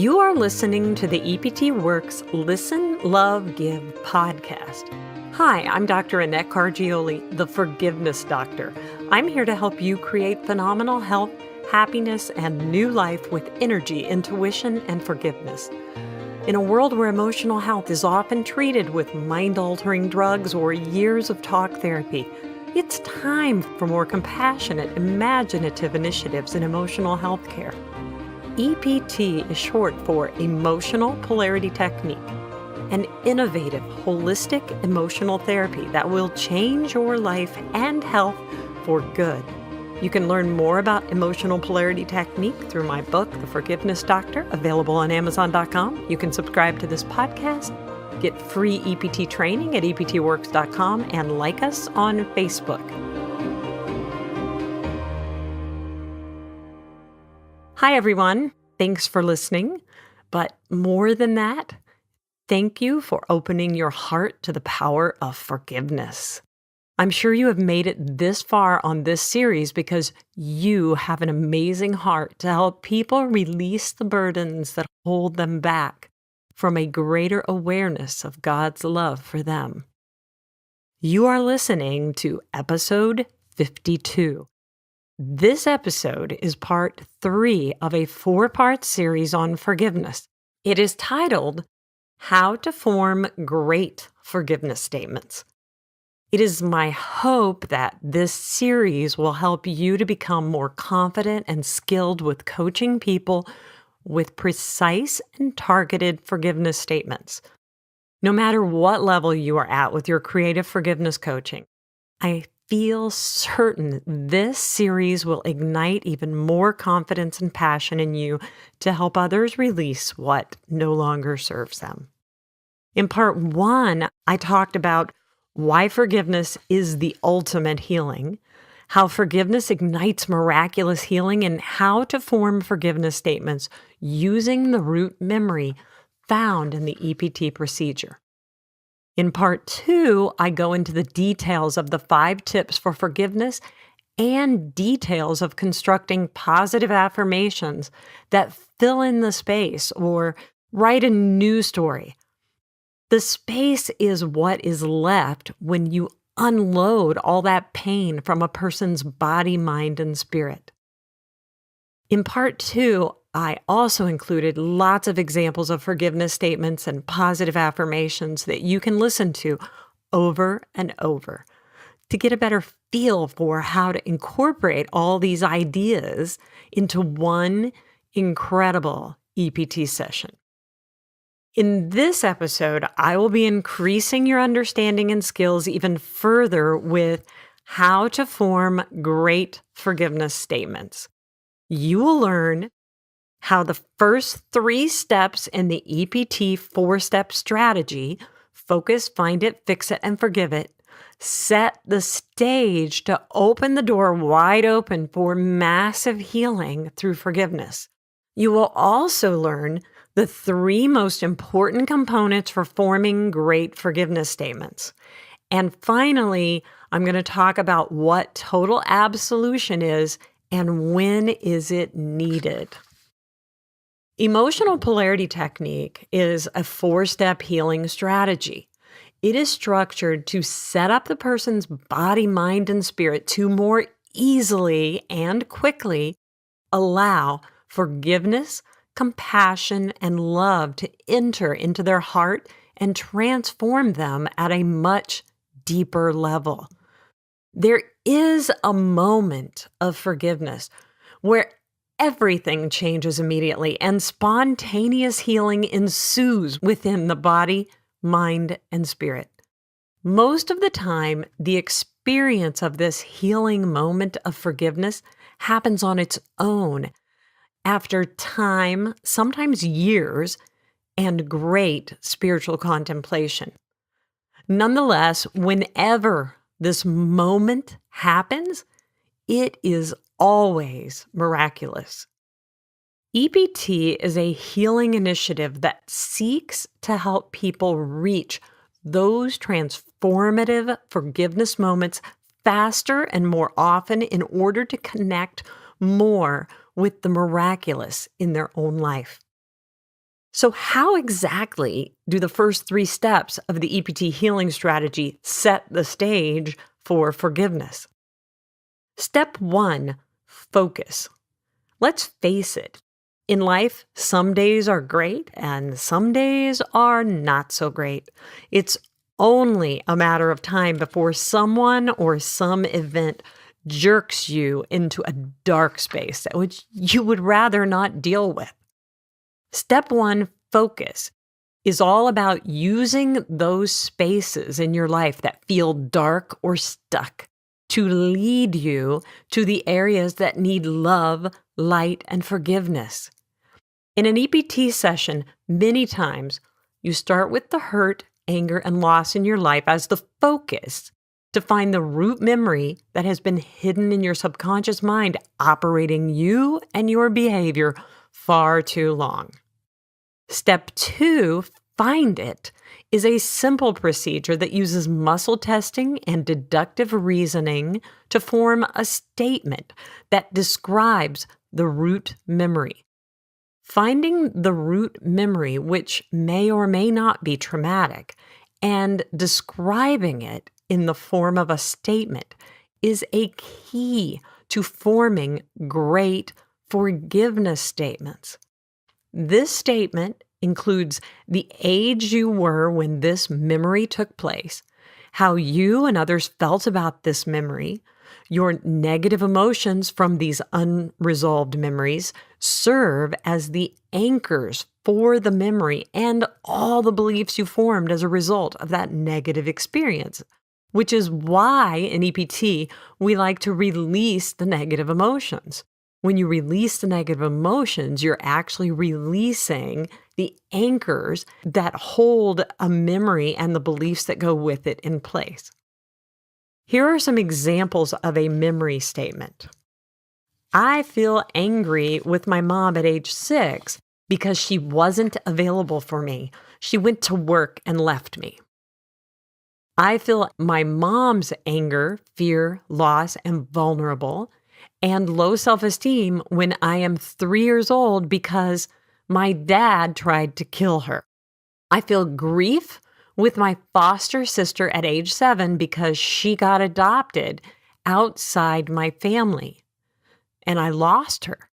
You are listening to the EPT Works Listen, Love, Give podcast. Hi, I'm Dr. Annette Cargioli, the Forgiveness Doctor. I'm here to help you create phenomenal health, happiness, and new life with energy, intuition, and forgiveness. In a world where emotional health is often treated with mind-altering drugs or years of talk therapy, it's time for more compassionate, imaginative initiatives in emotional health care. EPT is short for Emotional Polarity Technique, an innovative, holistic emotional therapy that will change your life and health for good. You can learn more about Emotional Polarity Technique through my book, The Forgiveness Doctor, available on Amazon.com. You can subscribe to this podcast, get free EPT training at EPTworks.com, and like us on Facebook. Hi, everyone. Thanks for listening. But more than that, thank you for opening your heart to the power of forgiveness. I'm sure you have made it this far on this series because you have an amazing heart to help people release the burdens that hold them back from a greater awareness of God's love for them. You are listening to episode 52. This episode is part 3 of a 4-part series on forgiveness. It is titled, How to Form Great Forgiveness Statements. It is my hope that this series will help you to become more confident and skilled with coaching people with precise and targeted forgiveness statements. No matter what level you are at with your creative forgiveness coaching, I feel certain this series will ignite even more confidence and passion in you to help others release what no longer serves them. In part 1, I talked about why forgiveness is the ultimate healing, how forgiveness ignites miraculous healing, and how to form forgiveness statements using the root memory found in the EPT procedure. In part 2, I go into the details of the 5 tips for forgiveness and details of constructing positive affirmations that fill in the space or write a new story. The space is what is left when you unload all that pain from a person's body, mind, and spirit. In part 2, I also included lots of examples of forgiveness statements and positive affirmations that you can listen to over and over to get a better feel for how to incorporate all these ideas into one incredible EPT session. In this episode, I will be increasing your understanding and skills even further with how to form great forgiveness statements. You will learn how the first 3 steps in the EPT 4-step strategy, focus, find it, fix it, and forgive it, set the stage to open the door wide open for massive healing through forgiveness. You will also learn the 3 most important components for forming great forgiveness statements. And finally, I'm going to talk about what total absolution is and when is it needed. Emotional Polarity Technique is a 4-step healing strategy. It is structured to set up the person's body, mind, and spirit to more easily and quickly allow forgiveness, compassion, and love to enter into their heart and transform them at a much deeper level. There is a moment of forgiveness where everything changes immediately and spontaneous healing ensues within the body, mind, and spirit. Most of the time, the experience of this healing moment of forgiveness happens on its own after time, sometimes years, and great spiritual contemplation. Nonetheless, whenever this moment happens, it is always miraculous. EPT is a healing initiative that seeks to help people reach those transformative forgiveness moments faster and more often in order to connect more with the miraculous in their own life. So, how exactly do the first three steps of the EPT healing strategy set the stage for forgiveness? Step one, focus. Let's face it, in life, some days are great and some days are not so great. It's only a matter of time before someone or some event jerks you into a dark space which you would rather not deal with. Step one, focus, is all about using those spaces in your life that feel dark or stuck to lead you to the areas that need love, light, and forgiveness. In an EPT session, many times you start with the hurt, anger, and loss in your life as the focus to find the root memory that has been hidden in your subconscious mind, operating you and your behavior far too long. Step two, find it, is a simple procedure that uses muscle testing and deductive reasoning to form a statement that describes the root memory. Finding the root memory, which may or may not be traumatic, and describing it in the form of a statement is a key to forming great forgiveness statements. This statement includes the age you were when this memory took place, how you and others felt about this memory, your negative emotions from these unresolved memories serve as the anchors for the memory and all the beliefs you formed as a result of that negative experience, which is why in EPT we like to release the negative emotions. When you release the negative emotions, you're actually releasing the anchors that hold a memory and the beliefs that go with it in place. Here are some examples of a memory statement. I feel angry with my mom at age 6 because she wasn't available for me. She went to work and left me. I feel my mom's anger, fear, loss, and vulnerable and low self-esteem when I am 3 years old because my dad tried to kill her. I feel grief with my foster sister at age 7 because she got adopted outside my family and I lost her.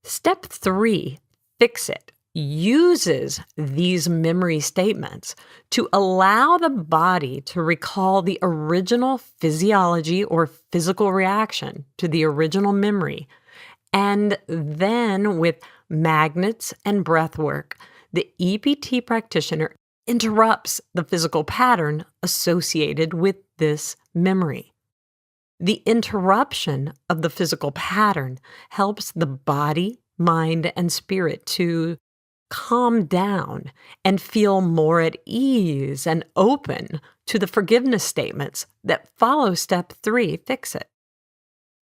Step 3, fix it, uses these memory statements to allow the body to recall the original physiology or physical reaction to the original memory. And then with magnets and breath work, the EPT practitioner interrupts the physical pattern associated with this memory. The interruption of the physical pattern helps the body, mind, and spirit to calm down and feel more at ease and open to the forgiveness statements that follow step 3, fix it.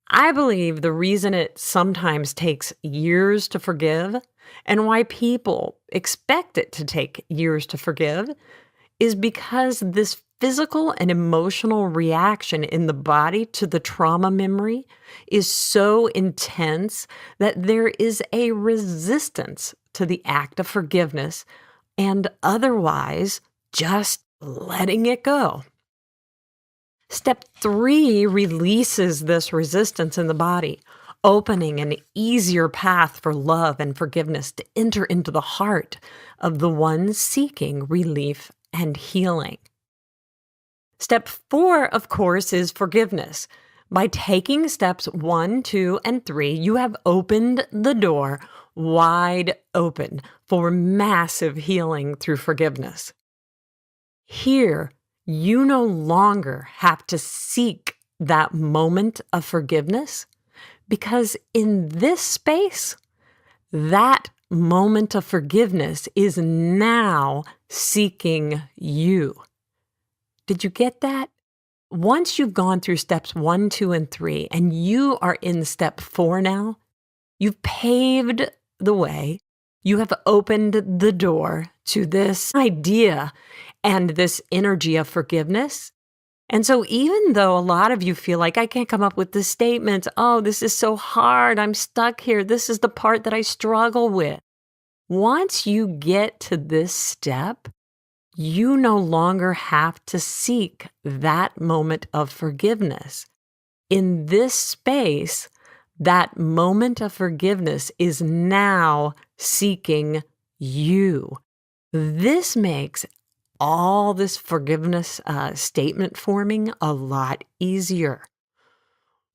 I believe the reason it sometimes takes years to forgive and why people expect it to take years to forgive is because this physical and emotional reaction in the body to the trauma memory is so intense that there is a resistance to the act of forgiveness and otherwise just letting it go. Step 3 releases this resistance in the body, opening an easier path for love and forgiveness to enter into the heart of the one seeking relief and healing. Step 4, of course, is forgiveness. By taking steps 1, 2, and 3, you have opened the door wide open for massive healing through forgiveness. Here, you no longer have to seek that moment of forgiveness because in this space, that moment of forgiveness is now seeking you. Did you get that? Once you've gone through steps 1, 2, and 3, and you are in step 4 now, you've paved the way. You have opened the door to this idea and this energy of forgiveness. And so even though a lot of you feel like, I can't come up with the statements, oh, this is so hard, I'm stuck here, this is the part that I struggle with. Once you get to this step, you no longer have to seek that moment of forgiveness. In this space, that moment of forgiveness is now seeking you. This makes all this forgiveness statement forming a lot easier.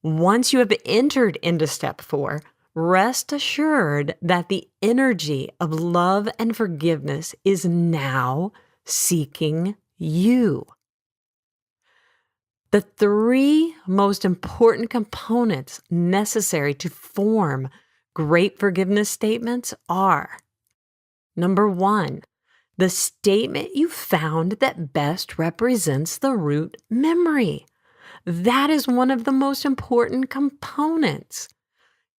Once you have entered into step 4, rest assured that the energy of love and forgiveness is now seeking you. The 3 most important components necessary to form great forgiveness statements are: number 1, the statement you found that best represents the root memory. That is one of the most important components.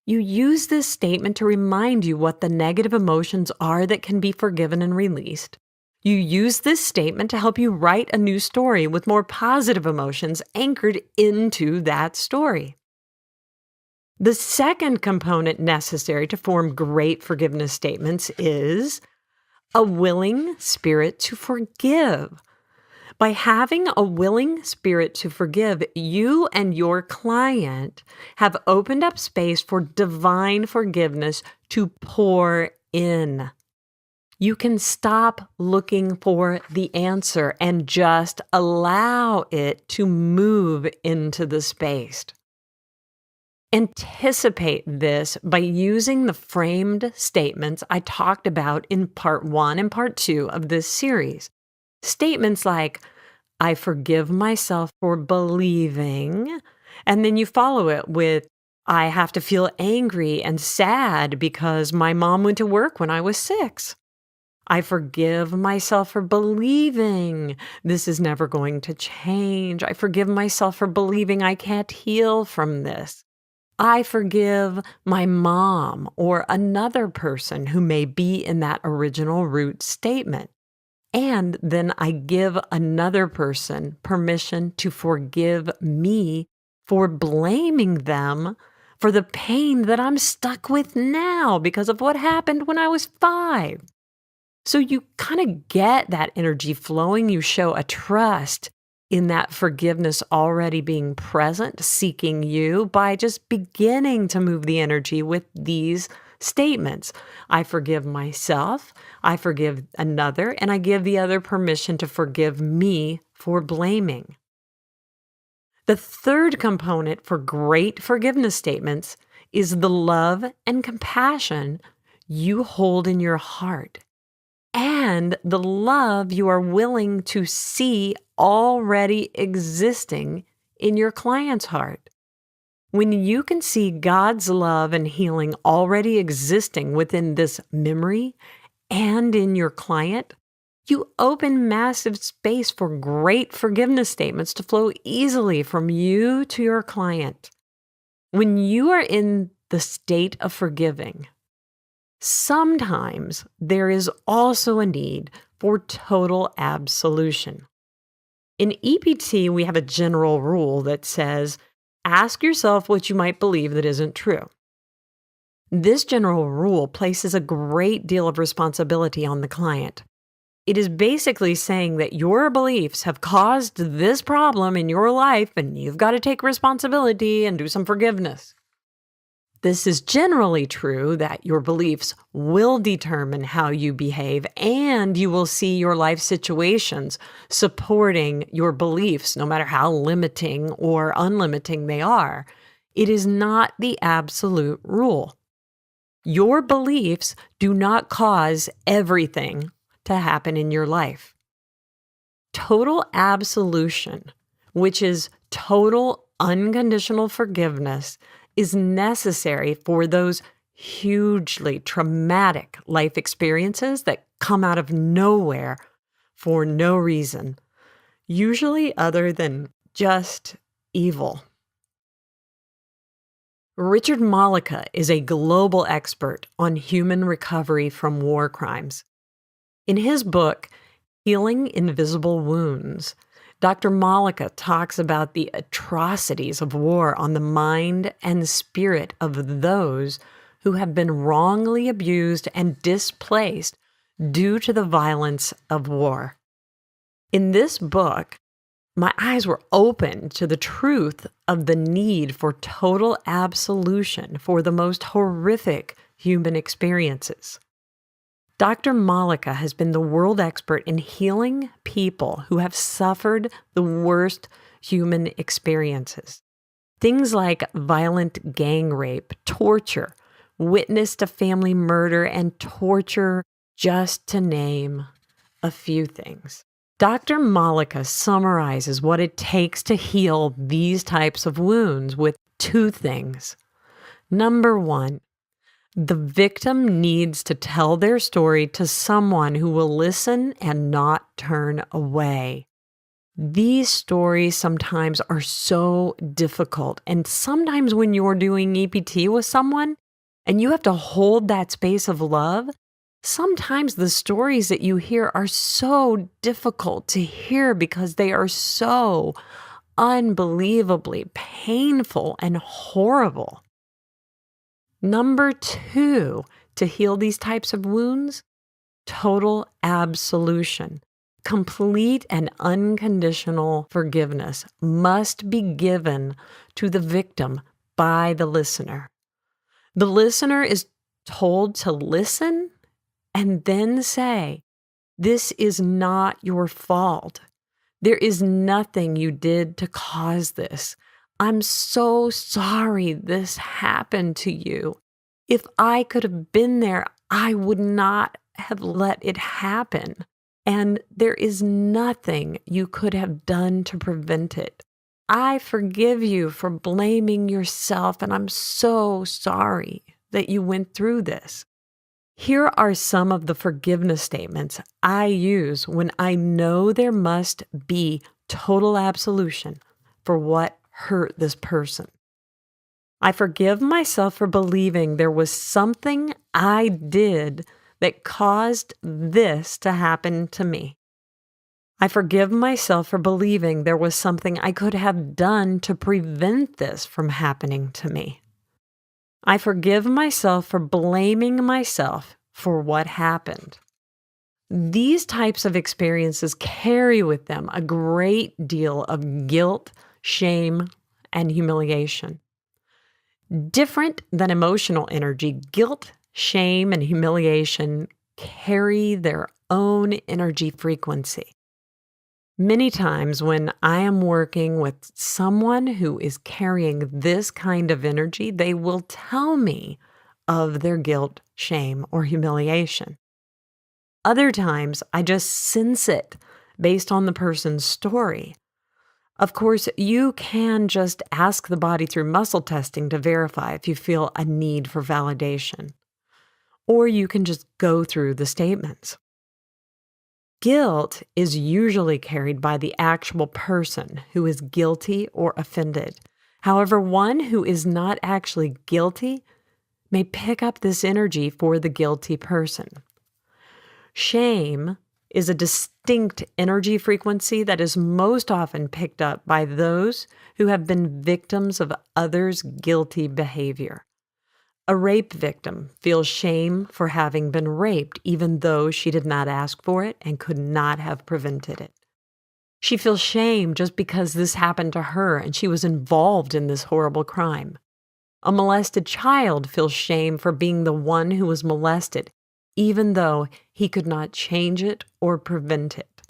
You use this statement to remind you what the negative emotions are that can be forgiven and released. You use this statement to help you write a new story with more positive emotions anchored into that story. The second component necessary to form great forgiveness statements is a willing spirit to forgive. By having a willing spirit to forgive, you and your client have opened up space for divine forgiveness to pour in. You can stop looking for the answer and just allow it to move into the space. Anticipate this by using the framed statements I talked about in part 1 and part 2 of this series. Statements like, I forgive myself for believing, and then you follow it with, I have to feel angry and sad because my mom went to work when I was 6. I forgive myself for believing this is never going to change. I forgive myself for believing I can't heal from this. I forgive my mom or another person who may be in that original root statement. And then I give another person permission to forgive me for blaming them for the pain that I'm stuck with now because of what happened when I was 5. So you kind of get that energy flowing. You show a trust in that forgiveness already being present, seeking you by just beginning to move the energy with these statements. I forgive myself, I forgive another, and I give the other permission to forgive me for blaming. The third component for great forgiveness statements is the love and compassion you hold in your heart and the love you are willing to see already existing in your client's heart. When you can see God's love and healing already existing within this memory and in your client, you open massive space for great forgiveness statements to flow easily from you to your client. When you are in the state of forgiving, sometimes there is also a need for total absolution. In EPT, we have a general rule that says, ask yourself what you might believe that isn't true. This general rule places a great deal of responsibility on the client. It is basically saying that your beliefs have caused this problem in your life and you've got to take responsibility and do some forgiveness. This is generally true that your beliefs will determine how you behave and you will see your life situations supporting your beliefs, no matter how limiting or unlimiting they are. It is not the absolute rule. Your beliefs do not cause everything to happen in your life. Total absolution, which is total unconditional forgiveness, is necessary for those hugely traumatic life experiences that come out of nowhere for no reason, usually other than just evil. Richard Malika is a global expert on human recovery from war crimes. In his book, Healing Invisible Wounds, Dr. Malika talks about the atrocities of war on the mind and spirit of those who have been wrongly abused and displaced due to the violence of war. In this book, my eyes were opened to the truth of the need for total absolution for the most horrific human experiences. Dr. Malika has been the world expert in healing people who have suffered the worst human experiences. Things like violent gang rape, torture, witnessed a family murder, and torture, just to name a few things. Dr. Malika summarizes what it takes to heal these types of wounds with two things. Number one, the victim needs to tell their story to someone who will listen and not turn away. These stories sometimes are so difficult, and sometimes when you're doing EPT with someone and you have to hold that space of love, sometimes the stories that you hear are so difficult to hear because they are so unbelievably painful and horrible. Number two, to heal these types of wounds, total absolution. Complete and unconditional forgiveness must be given to the victim by the listener. The listener is told to listen and then say, "This is not your fault. There is nothing you did to cause this. I'm so sorry this happened to you. If I could have been there, I would not have let it happen. And there is nothing you could have done to prevent it. I forgive you for blaming yourself, and I'm so sorry that you went through this." Here are some of the forgiveness statements I use when I know there must be total absolution for what hurt this person. I forgive myself for believing there was something I did that caused this to happen to me. I forgive myself for believing there was something I could have done to prevent this from happening to me. I forgive myself for blaming myself for what happened. These types of experiences carry with them a great deal of guilt, shame, and humiliation. Different than emotional energy, guilt, shame, and humiliation carry their own energy frequency. Many times when I am working with someone who is carrying this kind of energy, they will tell me of their guilt, shame, or humiliation. Other times, I just sense it based on the person's story. Of course, you can just ask the body through muscle testing to verify if you feel a need for validation. Or you can just go through the statements. Guilt is usually carried by the actual person who is guilty or offended. However, one who is not actually guilty may pick up this energy for the guilty person. Shame is a distinct energy frequency that is most often picked up by those who have been victims of others' guilty behavior. A rape victim feels shame for having been raped, even though she did not ask for it and could not have prevented it. She feels shame just because this happened to her and she was involved in this horrible crime. A molested child feels shame for being the one who was molested, even though he could not change it or prevent it.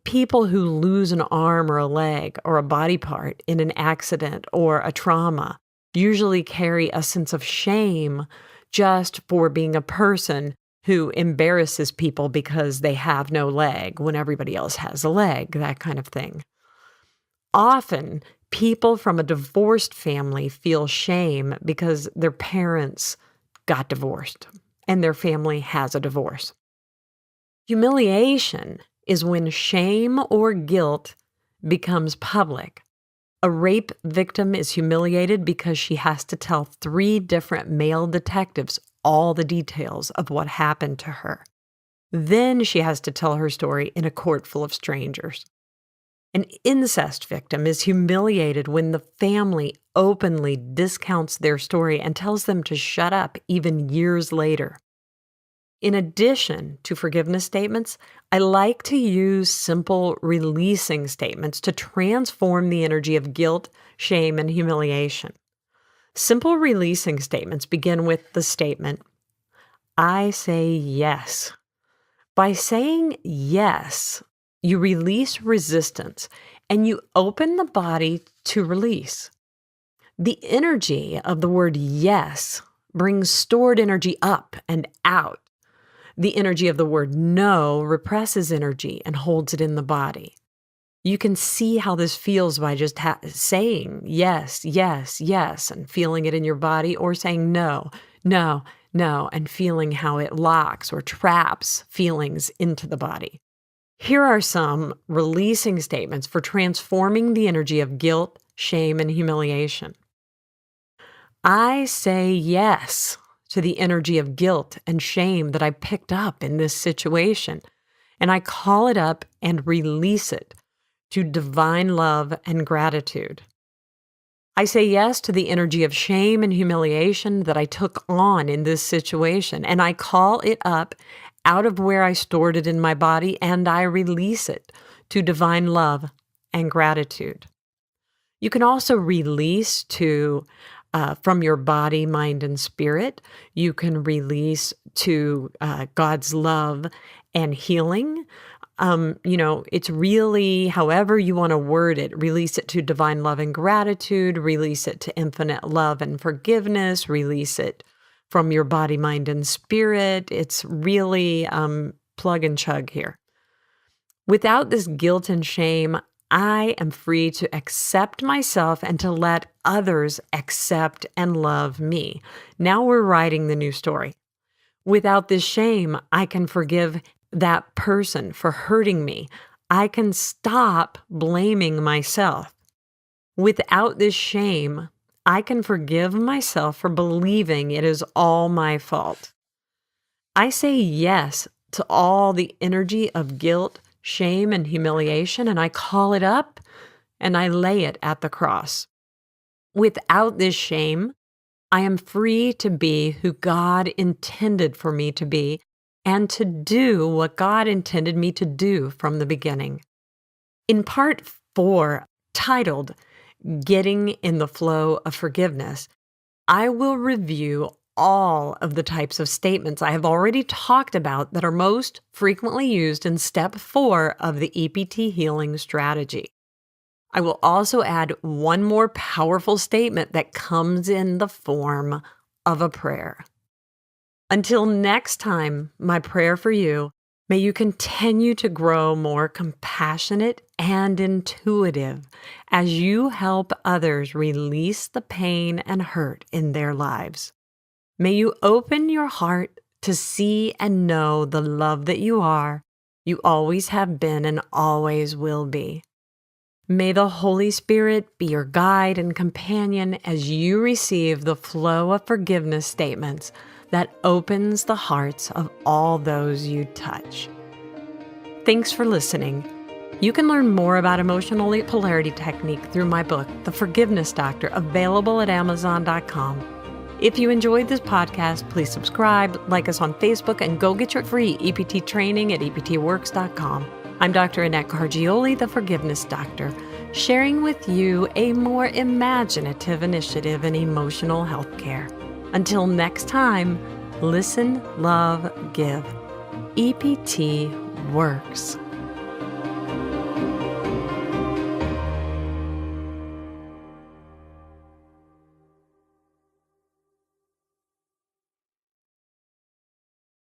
People who lose an arm or a leg or a body part in an accident or a trauma usually carry a sense of shame just for being a person who embarrasses people because they have no leg when everybody else has a leg, that kind of thing. Often, people from a divorced family feel shame because their parents got divorced and their family has a divorce. Humiliation is when shame or guilt becomes public. A rape victim is humiliated because she has to tell 3 different male detectives all the details of what happened to her. Then she has to tell her story in a court full of strangers. An incest victim is humiliated when the family openly discounts their story and tells them to shut up even years later. In addition to forgiveness statements, I like to use simple releasing statements to transform the energy of guilt, shame, and humiliation. Simple releasing statements begin with the statement, I say yes. By saying yes, you release resistance and you open the body to release. The energy of the word yes brings stored energy up and out. The energy of the word no represses energy and holds it in the body. You can see how this feels by just saying yes, yes, yes, and feeling it in your body, or saying no, no, no, and feeling how it locks or traps feelings into the body. Here are some releasing statements for transforming the energy of guilt, shame, and humiliation. I say yes to the energy of guilt and shame that I picked up in this situation, and I call it up and release it to divine love and gratitude. I say yes to the energy of shame and humiliation that I took on in this situation, and I call it up out of where I stored it in my body, and I release it to divine love and gratitude. You can also release from your body, mind, and spirit. You can release to God's love and healing. It's really however you want to word it. Release it to divine love and gratitude. Release it to infinite love and forgiveness. Release it from your body, mind, and spirit. It's really plug and chug here. Without this guilt and shame, I am free to accept myself and to let others accept and love me. Now we're writing the new story. Without this shame, I can forgive that person for hurting me. I can stop blaming myself. Without this shame, I can forgive myself for believing it is all my fault. I say yes to all the energy of guilt, shame, and humiliation, and I call it up and I lay it at the cross. Without this shame, I am free to be who God intended for me to be and to do what God intended me to do from the beginning. In part 4, titled Getting in the Flow of Forgiveness, I will review all of the types of statements I have already talked about that are most frequently used in step 4 of the EPT healing strategy. I will also add one more powerful statement that comes in the form of a prayer. Until next time, my prayer for you, may you continue to grow more compassionate and intuitive as you help others release the pain and hurt in their lives. May you open your heart to see and know the love that you are, you always have been, and always will be. May the Holy Spirit be your guide and companion as you receive the flow of forgiveness statements that opens the hearts of all those you touch. Thanks for listening. You can learn more about emotional polarity technique through my book, The Forgiveness Doctor, available at Amazon.com. If you enjoyed this podcast, please subscribe, like us on Facebook, and go get your free EPT training at EPTworks.com. I'm Dr. Annette Cargioli, the Forgiveness Doctor, sharing with you a more imaginative initiative in emotional health care. Until next time, listen, love, give. EPT works.